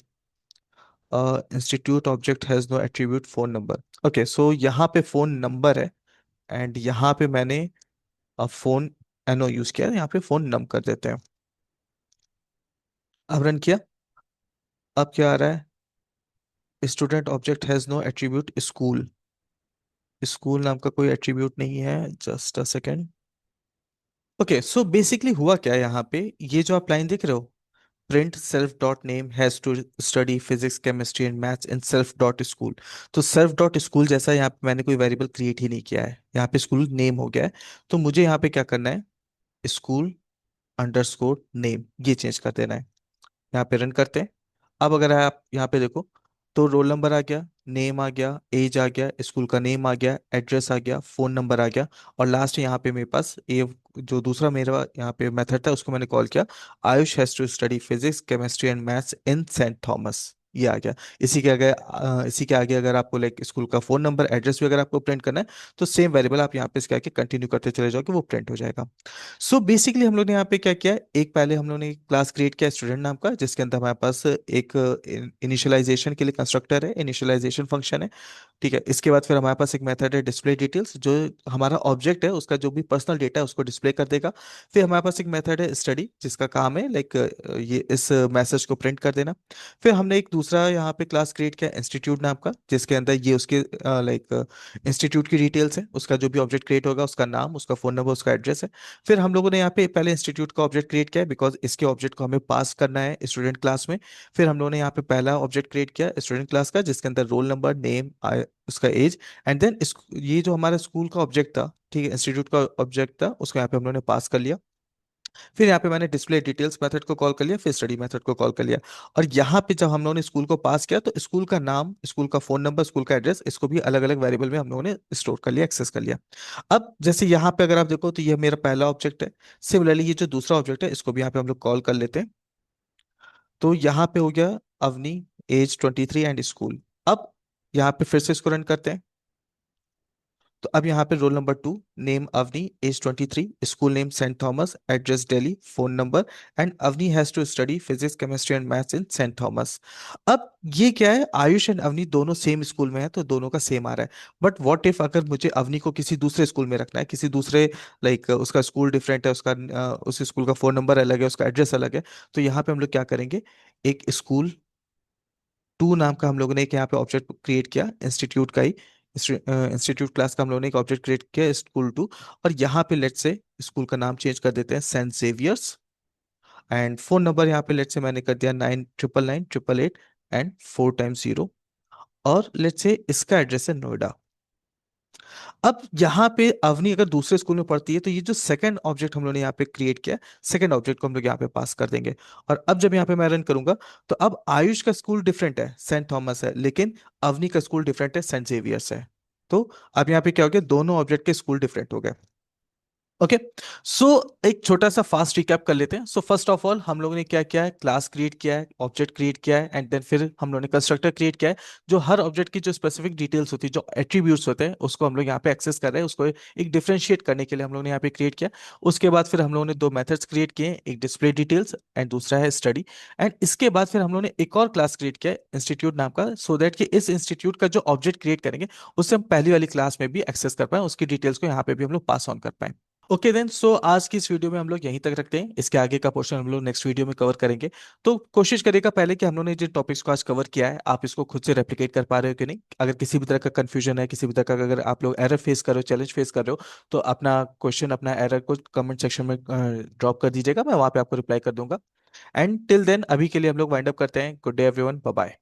A: Institute object has no attribute phone number. Okay, so यहाँ पे फोन नंबर है, एंड यहाँ पे मैंने फोन एनो यूज किया है, यहाँ पे फोन नम कर देते हैं। अब रन किया, अब क्या आ रहा है, student object has no attribute school, school नाम का कोई एट्रीब्यूट नहीं है, just a second. Okay, so basically हुआ क्या है यहाँ पे, ये जो आप लाइन देख रहे हो, print self dot name has to study physics chemistry and maths in self dot school. तो सेल्फ डॉट स्कूल जैसा यहाँ पे मैंने कोई वेरिएबल क्रिएट ही नहीं किया है, यहाँ पे स्कूल नेम हो गया है। तो मुझे यहाँ पे क्या करना है, स्कूल अंडरस्कोर नेम ये चेंज कर देना है। यहाँ पे रन करते हैं। अब अगर आप यहाँ पे देखो तो रोल नंबर आ गया, नेम आ गया, एज आ गया, स्कूल का नेम आ गया, एड्रेस आ गया, फोन नंबर आ गया। और लास्ट यहाँ पे मेरे पास ये जो दूसरा मेरा यहाँ पे मेथड था उसको मैंने कॉल किया, Ayush has to study physics chemistry and maths in saint Thomas. ये आ गया। इसी के आगे अगर आपको लाइक स्कूल का फोन नंबर एड्रेस भी अगर आपको प्रिंट करना है तो सेम वेरिएबल आप यहाँ पे इसके आगे कंटिन्यू करते चले जाओगे, वो प्रिंट हो जाएगा। सो बेसिकली हम लोग ने यहाँ पे क्या किया है, एक पहले हम लोग ने क्लास क्रिएट किया स्टूडेंट नाम का, जिसके अंदर हमारे पास एक इनिशियलाइजेशन के लिए कंस्ट्रक्टर है, इनिशियलाइजेशन फंक्शन है। ठीक है, इसके बाद फिर हमारे पास एक मेथड है डिस्प्ले डिटेल्स, जो हमारा ऑब्जेक्ट है उसका जो भी पर्सनल डेटा है उसको डिस्प्ले कर देगा। फिर हमारे पास एक मेथड है स्टडी, जिसका काम है लाइक ये इस मैसेज को प्रिंट कर देना। फिर हमने एक दूसरा यहाँ पे क्लास क्रिएट किया इंस्टीट्यूट नाम का, जिसके अंदर ये उसके लाइक इंस्टीट्यूट की डिटेल्स है, उसका जो भी ऑब्जेक्ट क्रिएट होगा उसका नाम, उसका फोन नंबर, उसका एड्रेस है। फिर हम लोगों ने यहाँ पे पहले इंस्टीट्यूट का ऑब्जेक्ट क्रिएट किया है बिकॉज इसके ऑब्जेक्ट को हमें पास करना है स्टूडेंट क्लास में। फिर हम लोगों ने यहाँ पे पहला ऑब्जेक्ट क्रिएट किया स्टूडेंट क्लास का, जिसके अंदर रोल नंबर, नेम, उसका एज, एंड देन ये जो हमारा स्कूल का ऑब्जेक्ट था, ठीक है, इंस्टीट्यूट का ऑब्जेक्ट था, उसको यहाँ पे हम लोगों ने पास कर लिया। फिर यहाँ पे मैंने डिस्प्ले डिटेल्स मेथड को कॉल कर लिया, फिर स्टडी मेथड को कॉल कर लिया। और यहाँ पे जब हम लोगों ने स्कूल को पास किया तो स्कूल का नाम, स्कूल का फोन नंबर, स्कूल का एड्रेस, इसको भी अलग अलग वेरिएबल में हम लोगों ने स्टोर कर लिया, एक्सेस कर लिया। अब जैसे यहाँ पे अगर आप देखो तो ये मेरा पहला ऑब्जेक्ट है। सिमिलरली ये जो दूसरा ऑब्जेक्ट है इसको भी यहाँ पे हम लोग कॉल कर लेते हैं। तो यहाँ पे हो गया अवनी, एज 23 एंड स्कूल। अब यहाँ पे फिर से इसको रन करते हैं। तो अब यहाँ पे roll number 2, name Avni, age 23, school name saint Thomas, address Delhi, phone number, and Avni has to study physics chemistry and maths in saint Thomas. अब ये क्या है, आयुष एंड अवनी दोनों सेम स्कूल में है तो दोनों का सेम आ रहा है। बट व्हाट इफ अगर मुझे अवनी को किसी दूसरे स्कूल में रखना है, किसी दूसरे लाइक उसका स्कूल डिफरेंट है, उसका उस स्कूल का फोन नंबर अलग है, उसका एड्रेस अलग है। तो यहाँ पे हम लोग क्या करेंगे, एक स्कूल टू नाम का हम लोगों ने एक यहाँ पे ऑब्जेक्ट क्रिएट किया इंस्टीट्यूट का ही, इंस्टीट्यूट क्लास का हम लोगों ने एक ऑब्जेक्ट क्रिएट किया स्कूल टू। और यहाँ पे लेट से स्कूल का नाम चेंज कर देते हैं saint Xavier's, and phone number यहाँ पे लेट से मैंने कर दिया 9999888 एंड 4 टाइम्स 0। और लेट से इसका एड्रेस है नोएडा। अब यहाँ पे अवनी अगर दूसरे स्कूल में पढ़ती है तो ये जो सेकंड ऑब्जेक्ट हम लोगों ने यहाँ पे क्रिएट किया, सेकंड ऑब्जेक्ट को हम लोग यहाँ पे पास कर देंगे। और अब जब यहाँ पे मैं रन करूंगा तो अब आयुष का स्कूल डिफरेंट है, सेंट थॉमस है, लेकिन अवनी का स्कूल डिफरेंट है, सेंट जेवियर्स है। तो अब यहाँ पे क्या हो गया, दोनों ऑब्जेक्ट के स्कूल डिफरेंट हो गए। ओके। सो एक छोटा सा फास्ट रिकैप कर लेते हैं। सो फर्स्ट ऑफ ऑल हम लोगों ने क्या किया है, क्लास क्रिएट किया है, ऑब्जेक्ट क्रिएट किया है, एंड देन फिर हम लोगों ने कंस्ट्रक्टर क्रिएट किया है। जो हर ऑब्जेक्ट की जो स्पेसिफिक डिटेल्स होती है, जो एट्रीब्यूट्स होते हैं, उसको हम लोग यहाँ पे एक्सेस कर रहे हैं, उसको एक डिफरेंशिएट करने के लिए हम लोगों ने यहाँ पे क्रिएट किया। उसके बाद फिर हम लोगों ने दो मेथड्स क्रिएट किए, एक डिस्प्ले डिटेल्स एंड दूसरा है स्टडी। एंड इसके बाद फिर हम लोगों ने एक और क्लास क्रिएट किया इंस्टीट्यूट नाम का, सो दैट कि इस इंस्टीट्यूट का जो ऑब्जेक्ट क्रिएट करेंगे उससे हम पहली वाली क्लास में भी एक्सेस कर पाए, उसकी डिटेल्स को यहाँ पे भी हम लोग पास ऑन कर पाए। ओके देन, सो आज की इस वीडियो में हम लोग यहीं तक रखते हैं, इसके आगे का पोर्शन हम लोग नेक्स्ट वीडियो में कवर करेंगे। तो कोशिश करेगा पहले कि हम लोगों ने जिन टॉपिक्स को आज कवर किया है आप इसको खुद से रेप्लिकेट कर पा रहे हो कि नहीं। अगर किसी भी तरह का कंफ्यूजन है, किसी भी तरह का अगर आप लोग एरर फेस कर रहे हो, चैलेंज फेस कर रहे हो, तो अपना क्वेश्चन, अपना एरर को कमेंट सेक्शन में ड्रॉप कर दीजिएगा, मैं वहाँ पे आपको रिप्लाई कर दूंगा। एंड टिल देन अभी के लिए हम लोग वाइंड अप करते हैं। Good day everyone, bye bye.